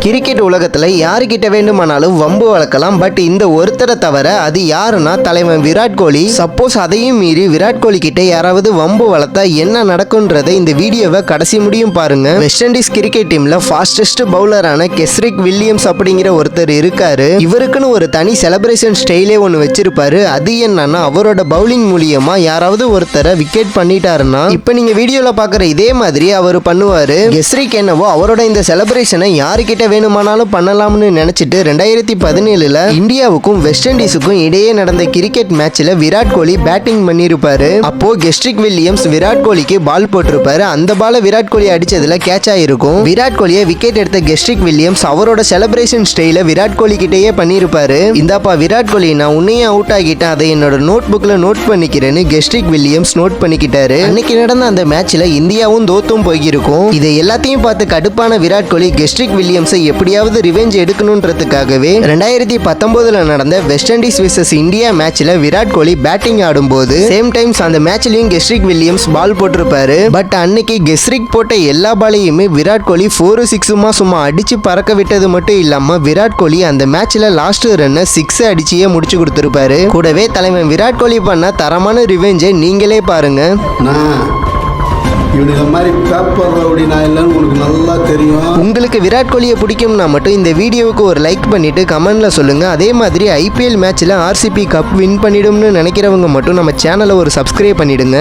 Cricket உலகத்துல யாருக்கிட்ட வேண்டுமானாலும் வம்பு வளர்க்கலாம். பட் இந்த ஒருத்தரை தவிர அது யாருன்னா தலைவன் விராட் கோலி. சப்போஸ் அதையும் மீறி விராட் கோலி கிட்ட யாராவது வம்பு வளர்த்தா என்ன நடக்கும்ன்றதை இந்த வீடியோவை கடைசி முடியும் பாருங்க. வெஸ்ட் இண்டீஸ் கிரிக்கெட் டீம்ல ஃபாஸ்டஸ்ட் பவுலரான கெஸ்ரிக் வில்லியம்ஸ் அப்படிங்கிற ஒருத்தர் இருக்காரு. இவருக்குன்னு ஒரு தனி செலிப்ரேஷன் ஸ்டைலே ஒன்று வச்சிருப்பாரு. அது என்னன்னா அவரோட பவுலிங் மூலியமா யாராவது ஒருத்தரை விக்கெட் பண்ணிட்டாருன்னா இப்ப நீங்க வீடியோல பாக்குற இதே மாதிரி அவர் பண்ணுவாரு. கெஸ்ரிக் என்னவோ அவரோட இந்த செலிப்ரேஷனை யாருக்கிட்ட வேணுமானாலும் பண்ணலாம்னு நினைச்சிட்டு 2017 இந்தியாவுக்கும் வெஸ்ட் இண்டீஸுக்கும் இடையே நடந்த கிரிக்கெட் மேட்ச்ல விராட் கோலி பேட்டிங் பண்ணிருப்பாரு. அப்போ கெஸ்ரிக் வில்லியம்ஸ் விராட் கோலிக்கு பால் போட்டிருப்பாரு. அந்த பால விராட் கோலி அடிச்சதுல கேட்ச் ஆயிருக்கும். விராட் கோலியை விக்கெட் எடுத்த கெஸ்ரிக் வில்லியம்ஸ் அவரோட செலிப்ரேஷன் ஸ்டைல விராட் கோலி கிட்டேயே பண்ணிருப்பாரு. இந்தாப்பா விராட் கோலி, நான் உன்னையே அவுட் ஆகிட்டேன், அதை என்னோட நோட் புக்ல நோட் பண்ணிக்கிறேன்னு கெஸ்ரிக் வில்லியம்ஸ் நோட் பண்ணிக்கிட்டாரு. அன்னைக்கு நடந்த அந்த மேட்ச்ல இந்தியாவும் தோத்தும் போயிருக்கும். இதை எல்லாத்தையும் பார்த்து கடுப்பான விராட் கோலி கெஸ்ரிக் வில்லியம்ஸை எப்படியாவது ரிவெஞ்ச் எடுக்கணும்ன்றதுக்காகவே 2019 நடந்த வெஸ்ட் இண்டீஸ் விசஸ் இந்தியா மேட்ச்ல விராட் கோலி பேட்டிங் ஆடும்போது சேம் டைம்ஸ் அந்த மேட்ச்லயும் கெஸ்ரிக் வில்லியம்ஸ் பால் போட்டிருப்பாரு. பட் அன்னைக்கு கெஸ்ரிக் போட்ட எல்லா பாலையுமே விராட் கோலி 4-6 சும்மா அடிச்சு பறக்க விட்டது மட்டும் இல்லாம விராட் கோலி அந்த மேட்ச்ல லாஸ்ட் ரன்னை 6 அடிச்சியே முடிச்சு கொடுத்திருப்பாரு. கூடவே தலைவன் விராட் கோலி பண்ண தரமான ரிவெஞ்சை நீங்களே பாருங்க. இவனுக்கு மாதிரி பேப்பர் ரவுடி நான் இல்லைன்னு உங்களுக்கு நல்லா தெரியும். உங்களுக்கு விராட் கோலியை பிடிக்கும்னா மட்டும் இந்த வீடியோவுக்கு ஒரு லைக் பண்ணிட்டு கமெண்ட்ல சொல்லுங்க. அதே மாதிரி ஐபிஎல் மேட்ச்ல ஆர்சிபி கப் வின் பண்ணிடும்னு நினைக்கிறவங்க மட்டும் நம்ம சேனலை ஒரு சப்ஸ்கிரைப் பண்ணிடுங்க.